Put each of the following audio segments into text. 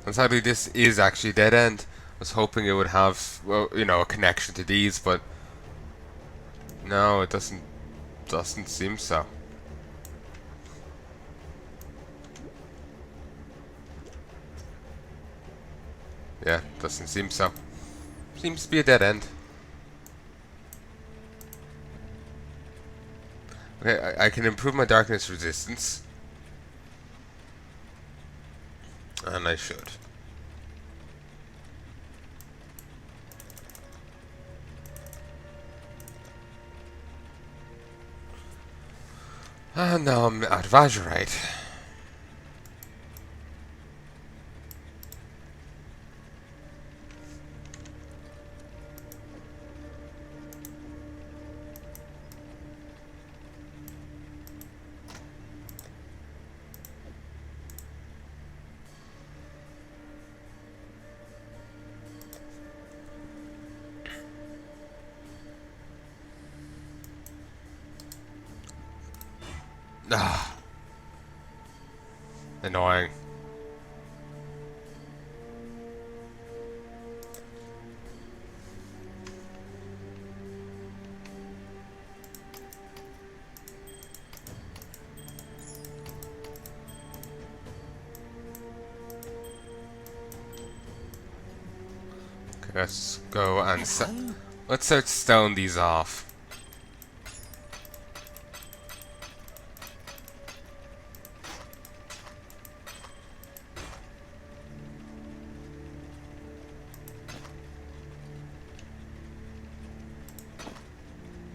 And sadly, this is actually a dead end. I was hoping it would have, well, a connection to these, but no, it doesn't seem so. Yeah, doesn't seem so. Seems to be a dead end. Okay, I can improve my darkness resistance, and I should. And now I'm out of azurite. Ah, annoying. Okay, let's go and Hello? let's start stone these off.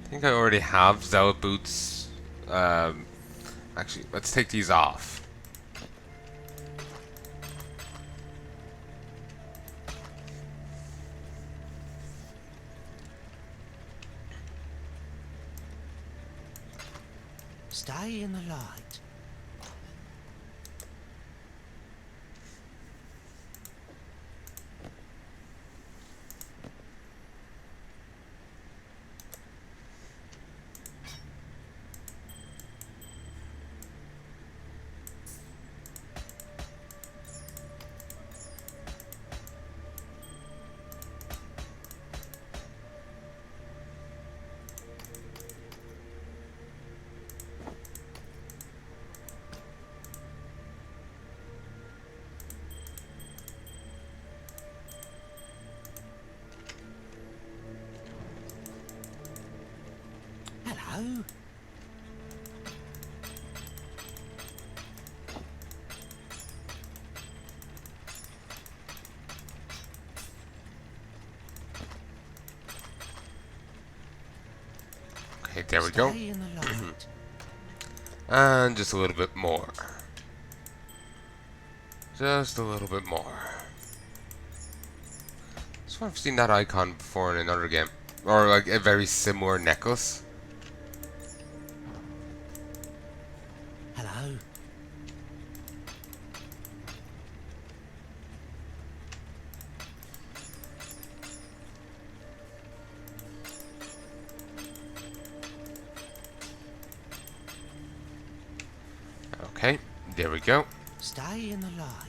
I think I already have zealot boots. Actually, let's take these off. Stay in the light. Hello? Okay, there we go. Stay in the light. And just a little bit more. Just a little bit more. So I've seen that icon before in another game. Or like a very similar necklace. Hello? Okay, there we go. Stay in the light.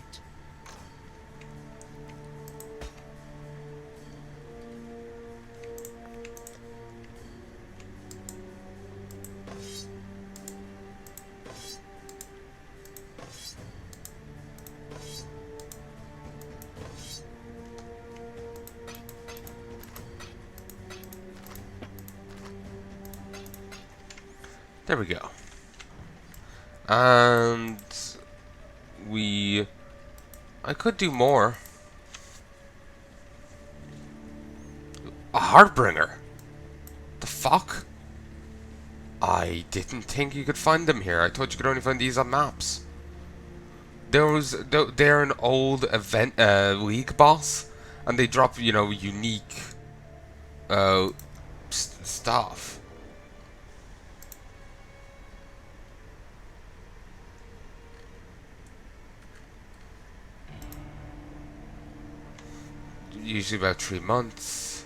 There we go. And we... I could do more. A Heartbringer? The fuck? I didn't think you could find them here. I thought you could only find these on maps. They're an old event league boss, and they drop unique stuff. Usually about 3 months.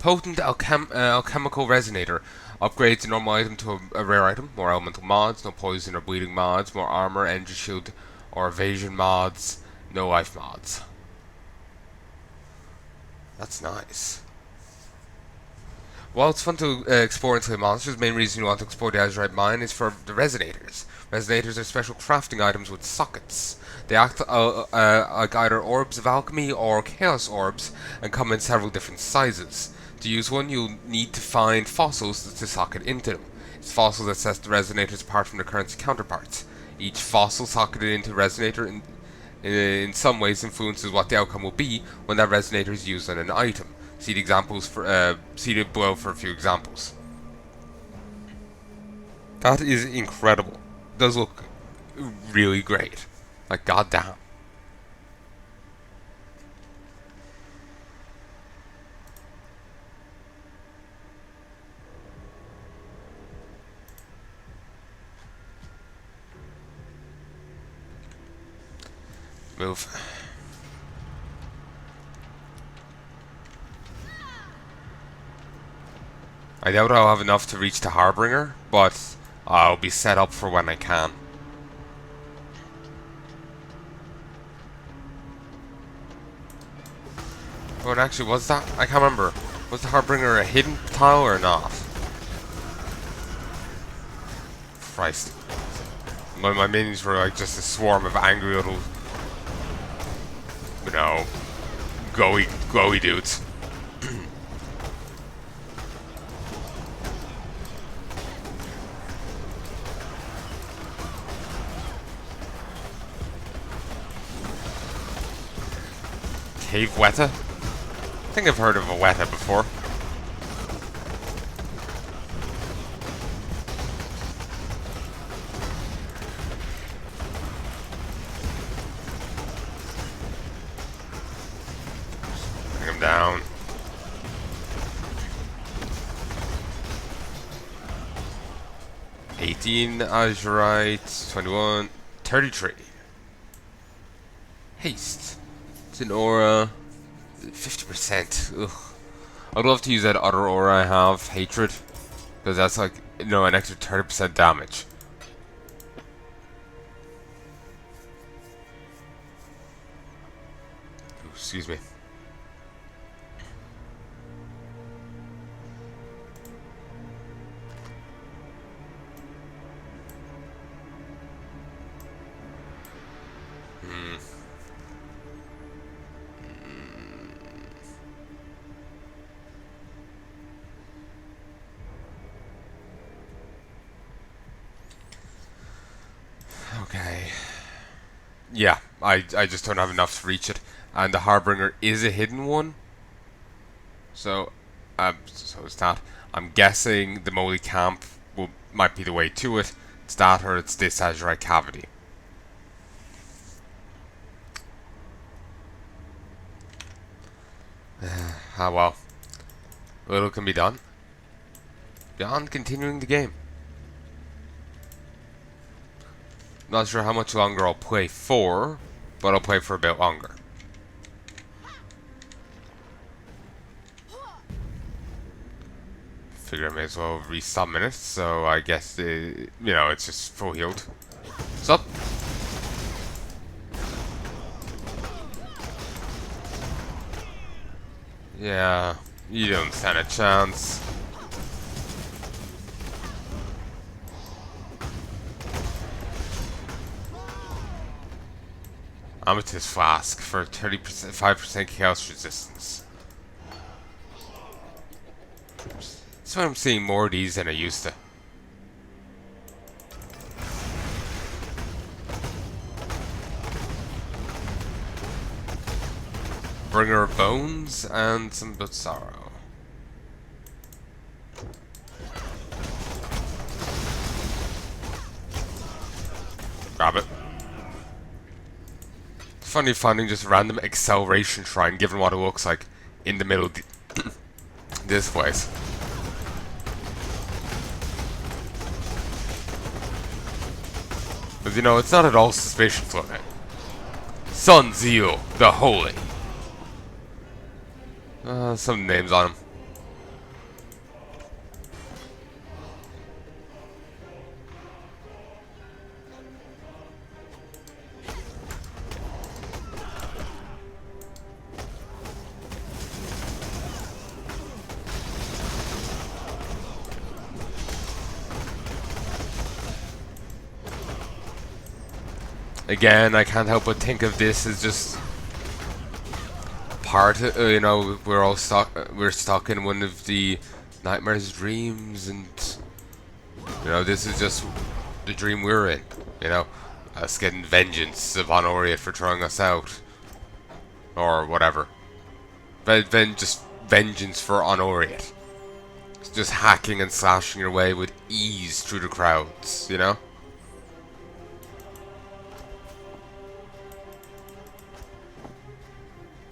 Potent alchemical resonator. Upgrades a normal item to a rare item. More elemental mods. No poison or bleeding mods. More armor, energy shield, or evasion mods. No life mods. That's nice. While it's fun to explore and slay monsters, the main reason you want to explore the Azurite Mine is for the resonators. Resonators are special crafting items with sockets. They act like either orbs of alchemy or chaos orbs and come in several different sizes. To use one, you'll need to find fossils to socket into them. It's fossils that sets the resonators apart from their currency counterparts. Each fossil socketed into a resonator in some ways influences what the outcome will be when that resonator is used on an item. See the examples see below for a few examples. That is incredible. It does look really great. Like, goddamn. Move. I doubt I'll have enough to reach the Harbinger, but I'll be set up for when I can. Oh, and actually, was that? I can't remember. Was the Harbinger a hidden tile or not? Christ. My minions were like just a swarm of angry little, you know, glowy dudes. Cave Weta? I think I've heard of a Weta before. Bring him down. Azurite, 21, 33. Haste. It's an aura. 50%. Ugh. I'd love to use that other aura I have, Hatred. Because that's like, you know, an extra 30% damage. Ooh, excuse me. Okay. Yeah, I just don't have enough to reach it. And the Harbinger is a hidden one. So it's that. I'm guessing the Moly Camp might be the way to it. It's that or it's this Azurite Cavity. Ah well. Little can be done. Beyond continuing the game. Not sure how much longer I'll play for, but I'll play for a bit longer. Figure I may as well resummon minutes, so I guess you know, it's just full healed. What's up? Yeah, you don't stand a chance. Amethyst Flask for 30%, 5% chaos resistance. That's why I'm seeing more of these than I used to. Bringer of Bones and some But Sorrow. Grab it. Funny finding just a random acceleration shrine, given what it looks like in the middle of this place. But you know, it's not at all suspicious looking. Sun Zeal, the Holy. Some names on him. Again, I can't help but think of this as just part. You know, we're all stuck. We're stuck in one of the nightmare's dreams, and you know, this is just the dream we're in. You know, us getting vengeance upon Oriat for throwing us out, or whatever. But then just vengeance for on Oriat. Just hacking and slashing your way with ease through the crowds. You know.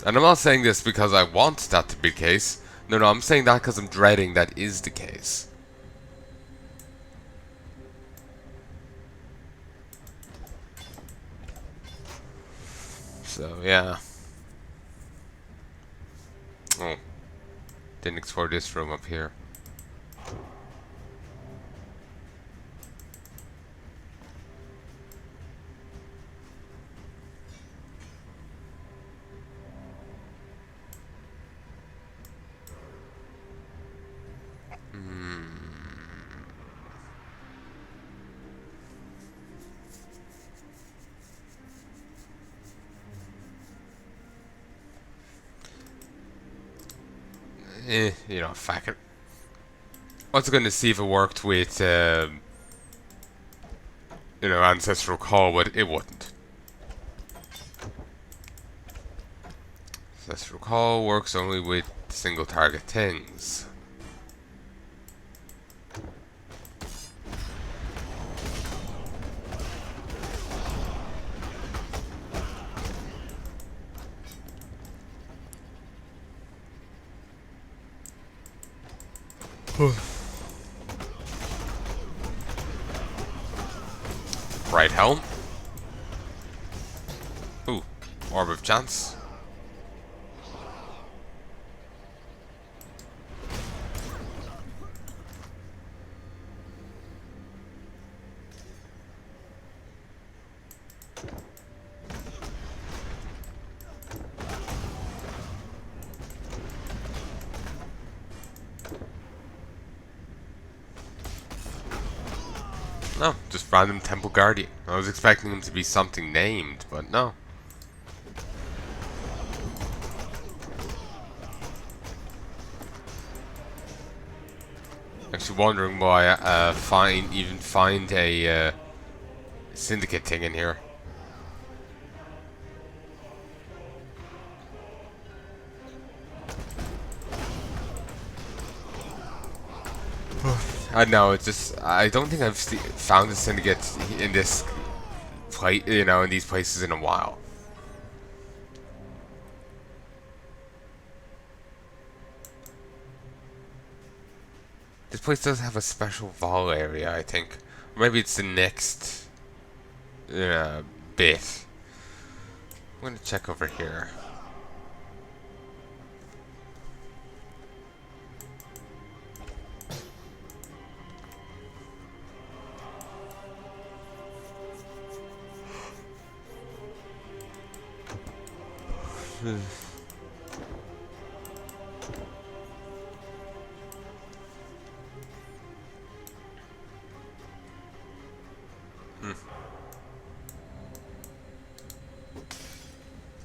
And I'm not saying this because I want that to be the case. No, I'm saying that because I'm dreading that is the case. So, yeah. Oh. Didn't explore this room up here. You know, fuck it. I was going to see if it worked with, you know, Ancestral Call, but it wouldn't. Ancestral Call works only with single target things. Right helm. Ooh, Orb of Chance. No, just random Temple Guardian. I was expecting him to be something named, but no. Actually wondering why even find a syndicate thing in here. I don't know. It's just I don't think I've found a syndicate in this place, you know, in these places in a while. This place does have a special Vol area, I think. Or maybe it's the next bit. I'm gonna check over here.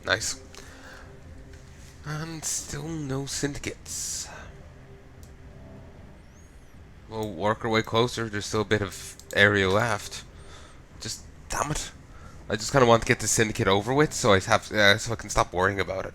Nice. And still no syndicates. We'll work our way closer. There's still a bit of area left. Just damn it. I just kind of want to get the syndicate over with, so I so I can stop worrying about it.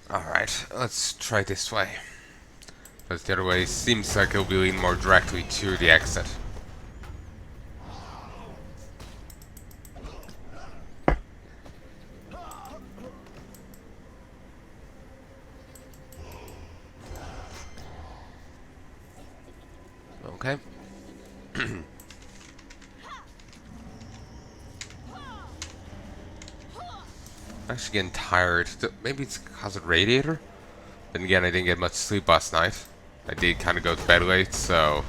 Alright, let's try this way. Because the other way seems like it'll be leading more directly to the exit. Okay. Actually getting tired. Maybe it's because of the radiator? Then again, I didn't get much sleep last night. I did kind of go to bed late, so...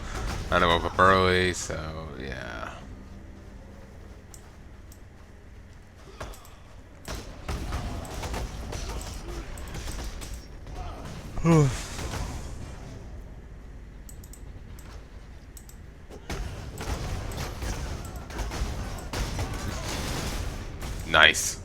And I woke up early, so... Yeah. Nice.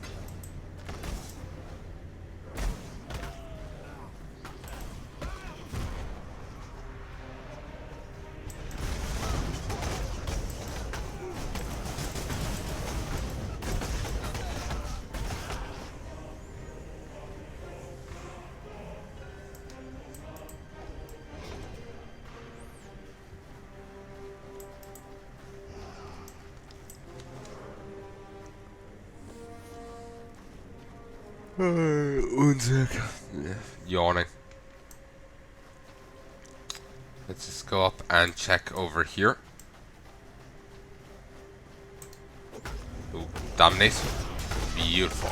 One sec. Yawning. Let's just go up and check over here. Ooh, dominate. Beautiful.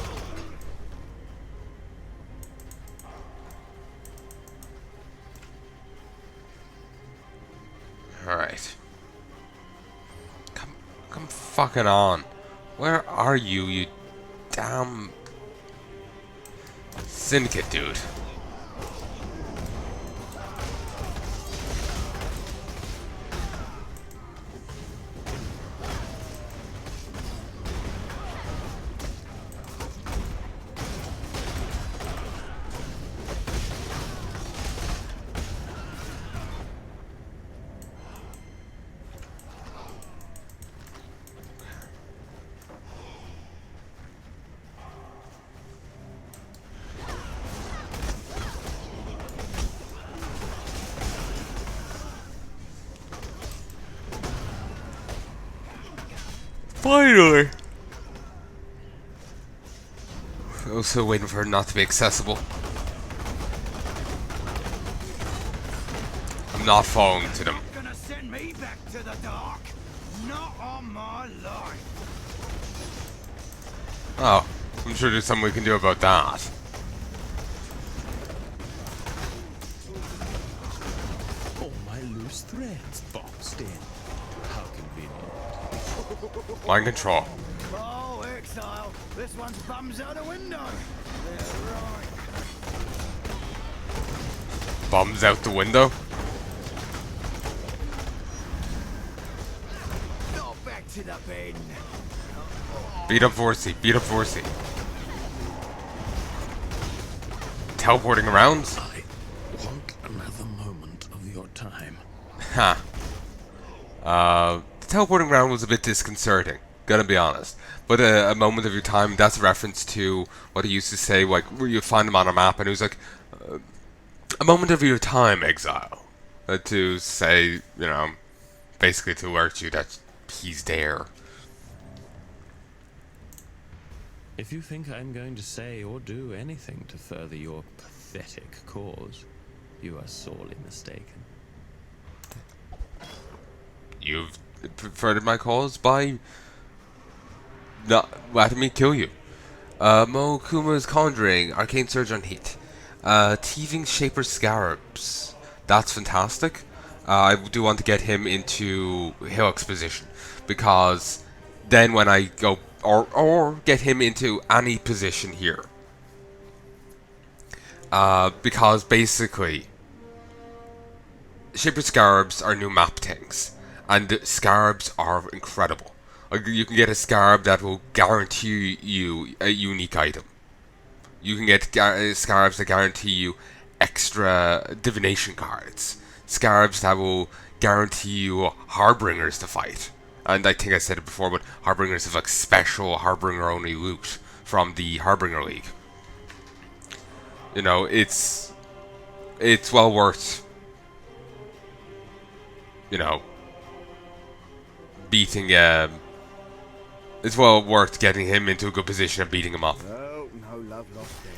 Alright. Come fucking on. Where are you, you damn syndicate dude? Finally! Also waiting for it not to be accessible. I'm not falling to them. Gonna send me back to the dark. Not on my life. Oh, I'm sure there's something we can do about that. All my loose threads boxed in. How convenient. Mind control. Oh, Exile. This one's bums out the window. They're right. Bombs out the window. Not back to the bed. Beat up Vorsi. Beat up Vorsi. Teleporting around? I want another moment of your time. Ha. The teleporting around was a bit disconcerting. Gonna be honest. But a moment of your time, that's a reference to what he used to say, like, where you find him on a map, and it was like, a moment of your time, Exile. To say, you know, basically to alert you that he's there. If you think I'm going to say or do anything to further your pathetic cause, you are sorely mistaken. You've furthered my cause by not letting me kill you. Mo Kuma's Conjuring, Arcane Surge on Heat. Teething Shaper Scarabs. That's fantastic. I do want to get him into Hillock's position, because then when I go, or get him into any position here. Because basically, Shaper Scarabs are new map things, and Scarabs are incredible. Like, you can get a Scarab that will guarantee you a unique item. You can get Scarabs that guarantee you extra divination cards. Scarabs that will guarantee you Harbingers to fight. And I think I said it before, but Harbingers have like special Harbinger only loot from the Harbinger League. You know, it's well worth, you know, beating it's well worth getting him into a good position and beating him up. Oh, no love lost there.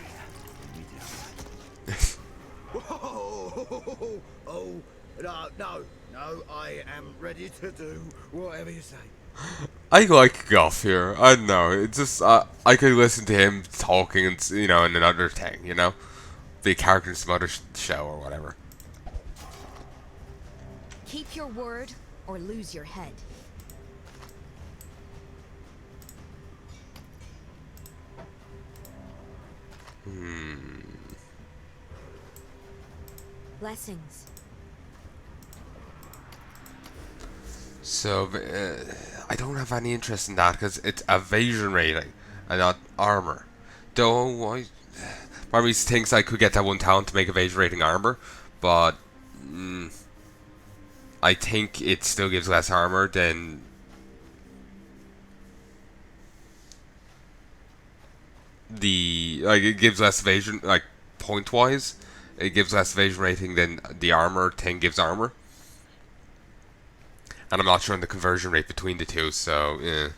Whoa! Oh, No, I am ready to do whatever you say. I like Guff here. I don't know. It's just I could listen to him talking, and in another thing, be a character in some other show or whatever. Keep your word or lose your head. Blessings. So I don't have any interest in that because it's evasion rating and not armor. Though part of me thinks I could get that one talent to make evasion rating armor, but I think it still gives less armor than it gives less evasion, like point wise. It gives less evasion rating than the armor thing gives armor. And I'm not sure on the conversion rate between the two, so yeah.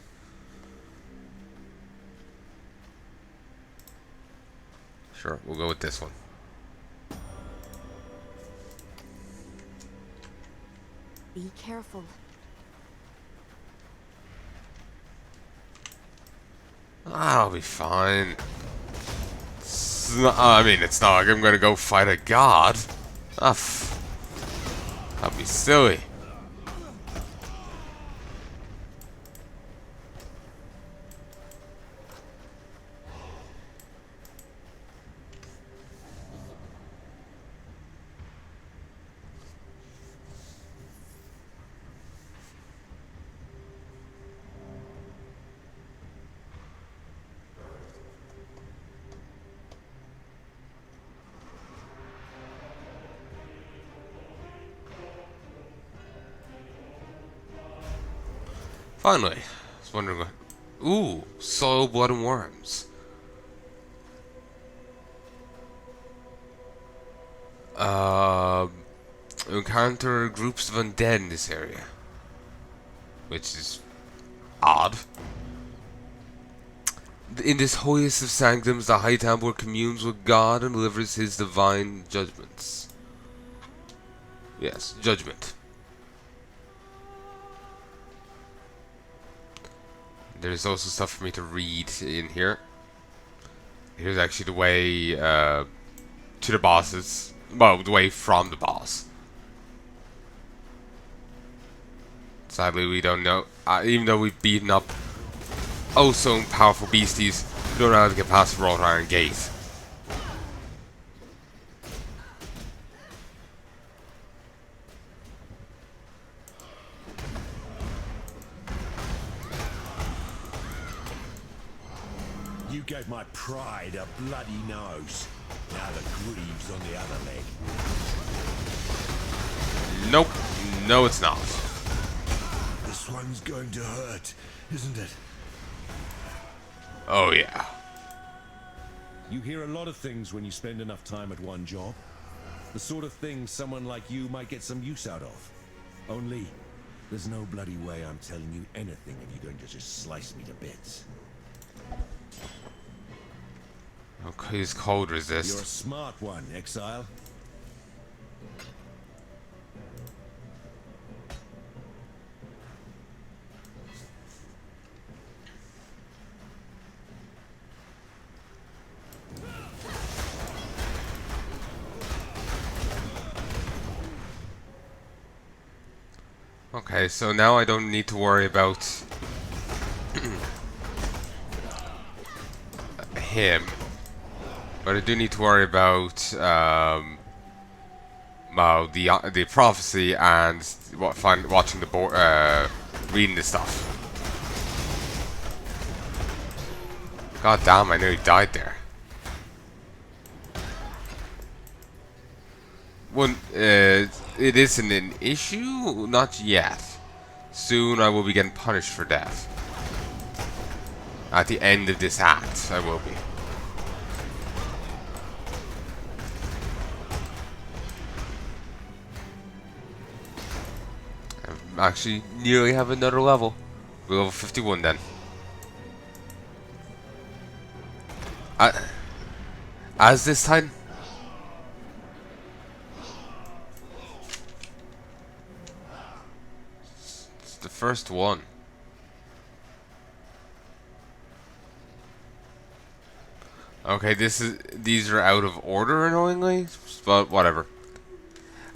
Sure, we'll go with this one. Be careful. I'll be fine. I mean, it's not like I'm gonna go fight a god. That'd be silly. Finally, I was wondering what. Ooh, soil, blood, and worms. Encounter groups of undead in this area, which is odd. In this holiest of sanctums, the High Templar communes with God and delivers his divine judgments. Yes, judgment. There's also stuff for me to read in here. Here's actually the way to the bosses. Well, the way from the boss. Sadly, we don't know. Even though we've beaten up oh so powerful beasties, we don't know how to get past the wrought iron gate. You gave my pride a bloody nose. Now the grieve's on the other leg. Nope. No, it's not. This one's going to hurt, isn't it? Oh, yeah. You hear a lot of things when you spend enough time at one job. The sort of thing someone like you might get some use out of. Only, there's no bloody way I'm telling you anything if you're going to just slice me to bits. Okay, he's cold resist. You're a smart one, Exile. Okay, so now I don't need to worry about him, but I do need to worry about well, the prophecy and watching the board, reading the stuff. God damn! I nearly died there. It isn't an issue, not yet. Soon I will be getting punished for death. At the end of this act, I will be. I actually nearly have another level. We're level 51 then. As this time? the first one. Okay, these are out of order annoyingly, but whatever.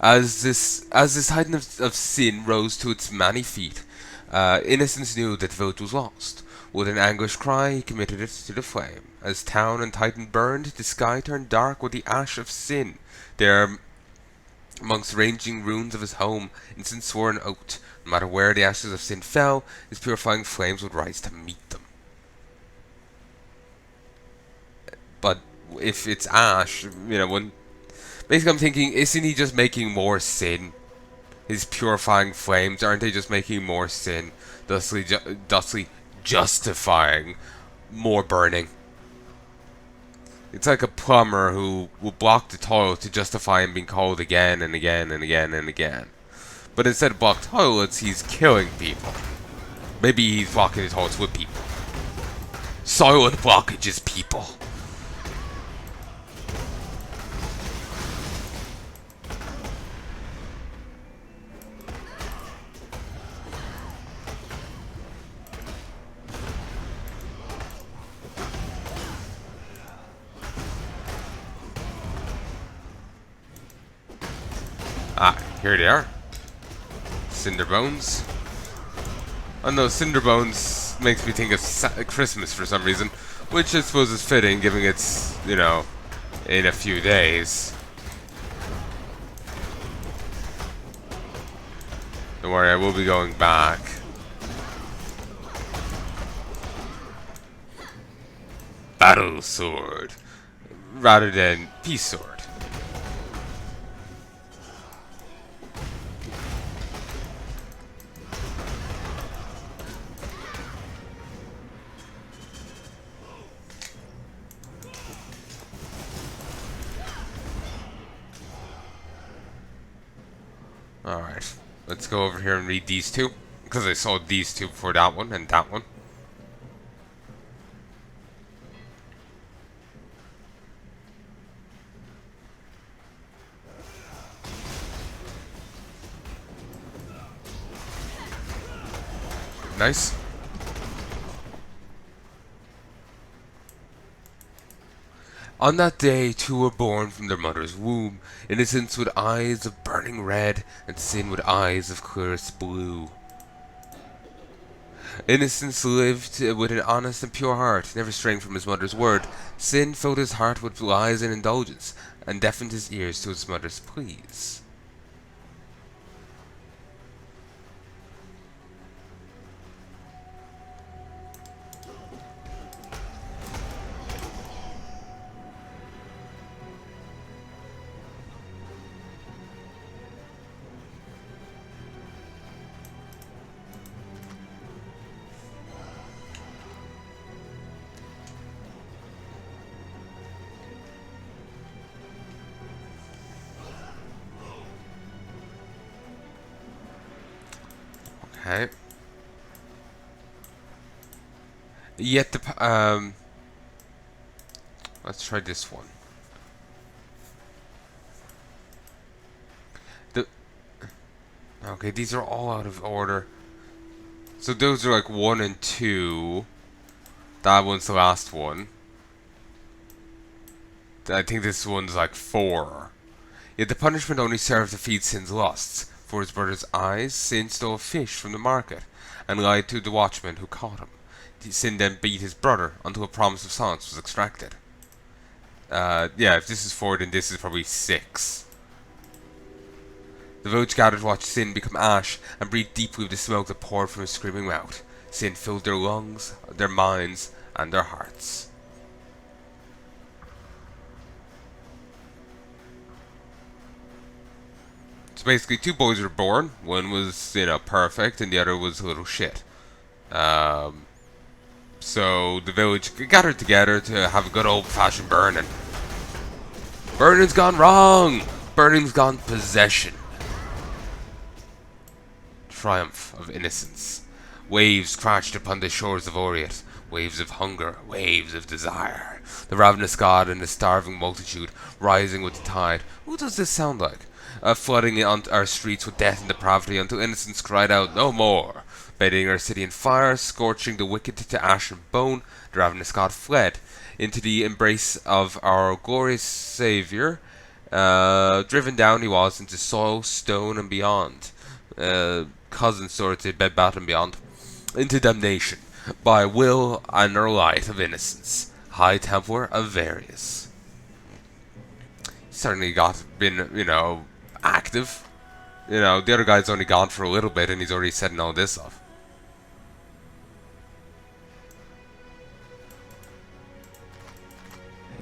As this titan of sin rose to its many feet, Innocence knew that the village was lost. With an anguished cry, he committed it to the flame. As town and titan burned, the sky turned dark with the ash of sin. There, amongst the raging ruins of his home, Innocence swore an oath. No matter where the ashes of sin fell, his purifying flames would rise to meet them. But if it's ash, when basically I'm thinking, isn't he just making more sin? His purifying flames, aren't they just making more sin, thusly justifying more burning? It's like a plumber who will block the toilet to justify him being cold again and again and again and again. But instead of block toilets, he's killing people. Maybe he's blocking the toilets with people. Silent blockages, people. Ah, here they are. Cinder Bones. Oh no, Cinder Bones makes me think of Christmas for some reason, which I suppose is fitting, given it's, in a few days. Don't worry, I will be going back. Battle Sword, rather than Peace Sword. Alright, let's go over here and read these two, because I saw these two before that one and that one. Nice. On that day, two were born from their mother's womb, Innocence with eyes of burning red, and Sin with eyes of clearest blue. Innocence lived with an honest and pure heart, never straying from his mother's word. Sin filled his heart with lies and indulgence, and deafened his ears to his mother's pleas. Okay. Yet let's try this one. Okay, these are all out of order. So those are like 1 and 2. That one's the last one. I think this one's like 4. Yet the punishment only served to feed Sin's lusts. For his brother's eyes, Sin stole a fish from the market, and lied to the watchman who caught him. Sin then beat his brother until a promise of silence was extracted. Yeah, if this is 4, then this is probably 6. The village gathered to watch Sin become ash, and breathed deeply of the smoke that poured from his screaming mouth. Sin filled their lungs, their minds, and their hearts. So basically, 2 boys were born. One was, perfect, and the other was a little shit. So the village gathered together to have a good old-fashioned burning. Burning's gone wrong! Burning's gone possession. Triumph of innocence. Waves crashed upon the shores of Oriat. Waves of hunger, waves of desire. The ravenous god and the starving multitude rising with the tide. Who does this sound like? flooding on our streets with death and depravity until innocents cried out, "No more!" Bathing our city in fire, scorching the wicked to ash and bone, the ravenous god fled into the embrace of our glorious Savior. Driven down he was into soil, stone, and beyond. Cousin sort to Bedbat and beyond. Into damnation, by will and our light of innocence. High Templar of Various. Certainly been, active. The other guy's only gone for a little bit and he's already setting all this off.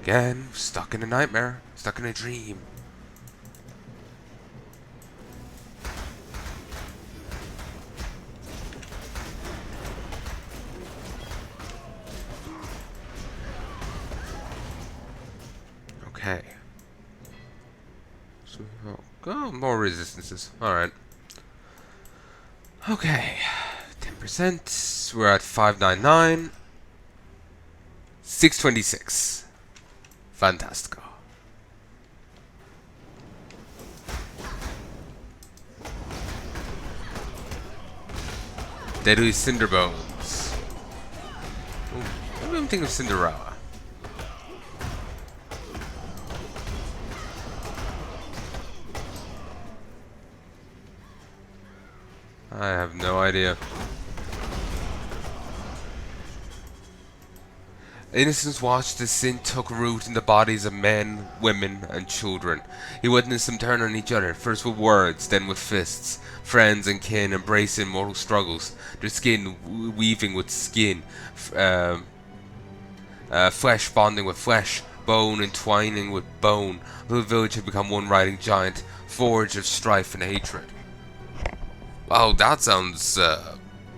Again, stuck in a nightmare, stuck in a dream. Okay. So, more resistances. Alright. Okay. 10%. We're at 599. 626. Fantastico. Deadly Cinderbones. Ooh, I don't even think of Cinderella. I have no idea. Innocence watched as sin took root in the bodies of men, women, and children. He witnessed them turn on each other, first with words, then with fists. Friends and kin embracing mortal struggles, their skin weaving with skin, flesh bonding with flesh, bone entwining with bone. The village had become one riding giant, forge of strife and hatred. Wow, that sounds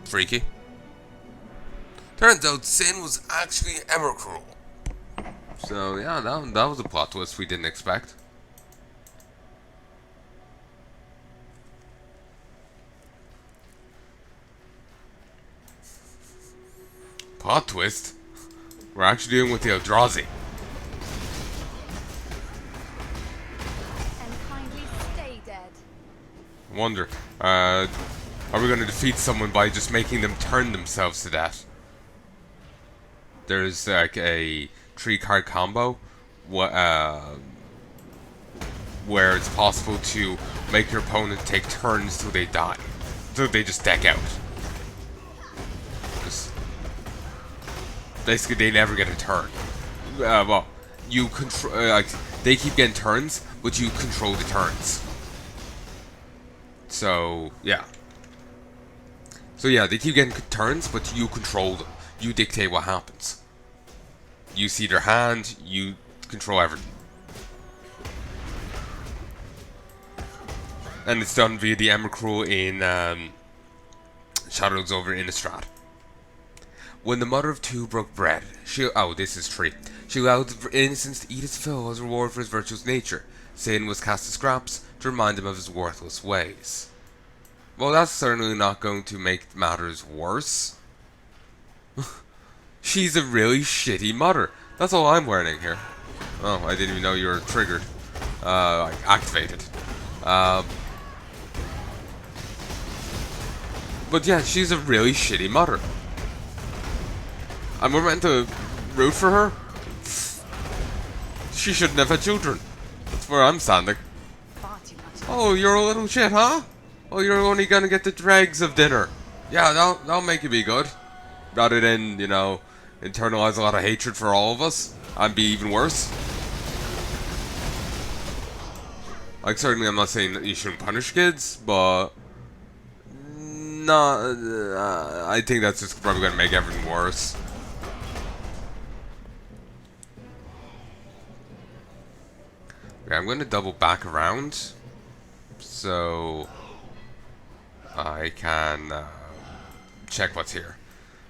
freaky. Turns out sin was actually Emrakul. So yeah, that was a plot twist we didn't expect. Plot twist? We're actually dealing with the Eldrazi. And kindly stay dead. I wonder, are we going to defeat someone by just making them turn themselves to death? There's like a 3-card combo where it's possible to make your opponent take turns till they die. Till they just deck out. Basically, they never get a turn. Well, you control. They keep getting turns, but you control the turns. So yeah. So yeah, they keep getting turns, but you control them. You dictate what happens. You see their hand. You control everything. And it's done via the Emrakul in Shadows over Innistrad. When the mother of two broke bread, she allowed innocence to eat his fill as a reward for his virtuous nature. Sin was cast to scraps to remind him of his worthless ways. Well, that's certainly not going to make matters worse. She's a really shitty mother. That's all I'm learning here. Oh, I didn't even know you were triggered. Activated. But yeah, she's a really shitty mother. And we're meant to root for her? She shouldn't have had children. That's where I'm standing. Oh, you're a little shit, huh? Oh, you're only gonna get the dregs of dinner. Yeah, that'll make you be good. Rather than, internalize a lot of hatred for all of us and be even worse. Like, certainly I'm not saying that you shouldn't punish kids, but I think that's just probably gonna make everything worse. Okay, I'm gonna double back around so I can check what's here.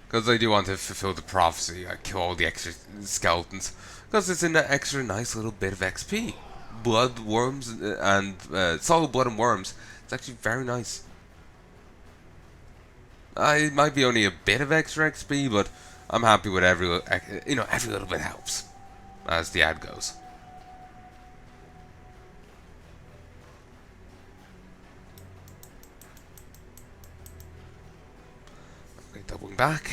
Because I do want to fulfill the prophecy, kill all the extra skeletons. Because it's an extra nice little bit of XP. Blood, worms, and solid blood and worms. It's actually very nice. It might be only a bit of extra XP, but I'm happy with every little bit helps, as the ad goes. Doubling back.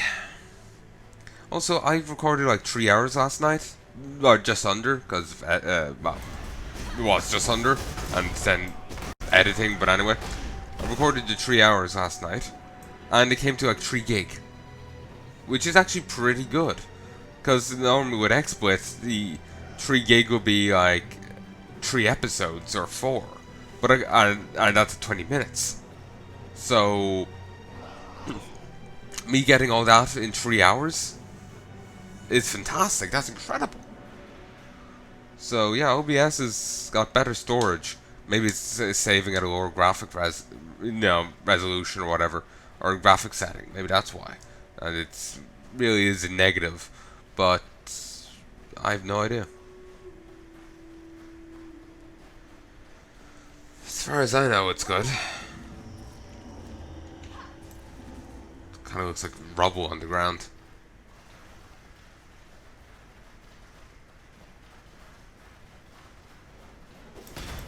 Also, I recorded like 3 hours last night, or just under, because well, it was just under, and then editing. But anyway, I recorded the 3 hours last night, and it came to like 3 gig, which is actually pretty good. Because normally with XSplit, the 3 gig will be like 3 episodes or 4, but and that's 20 minutes. So me getting all that in 3 hours is fantastic. That's incredible. So yeah, OBS has got better storage. Maybe it's saving at a lower graphic resolution or whatever, or graphic setting. Maybe that's why. And it's really is a negative, but I have no idea. As far as I know, it's good. Kind of looks like rubble on the ground.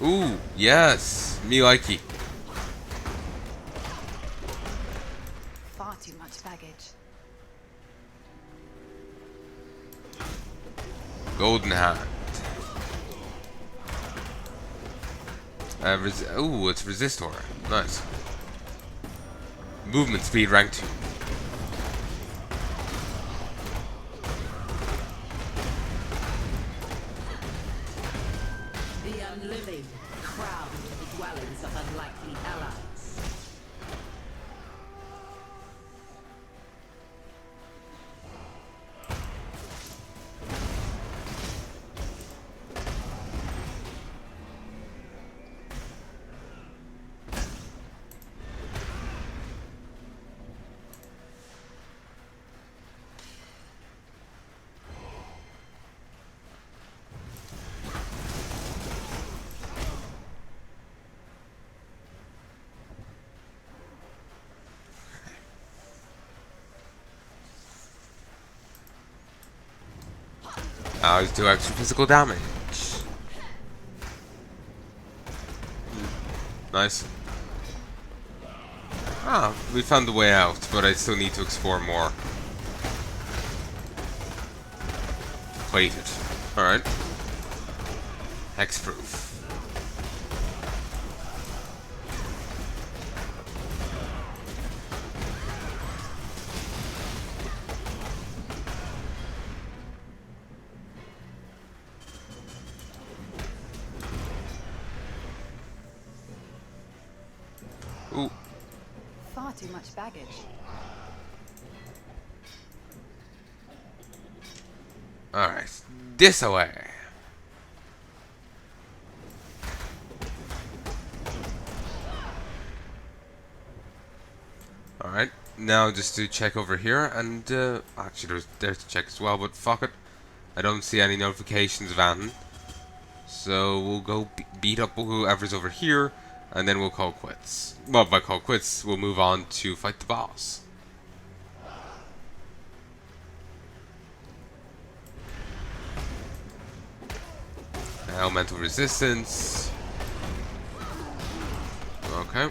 Ooh, yes, me likey. Far too much baggage. Golden hand. Ooh, it's resistor. Nice. Movement speed rank 2. The unliving, crowned with the dwellings of unlikely allies. Let's do extra physical damage. Nice. Ah, we found the way out, but I still need to explore more. Plated. Alright. Hexproof. Ooh. Far too much baggage. Alright. This away. Alright. Now just to check over here and actually there's to check as well, but fuck it. I don't see any notifications of anything. So we'll go beat up whoever's over here, and then we'll call quits. Well, by call quits, we'll move on to fight the boss. Elemental resistance. Okay.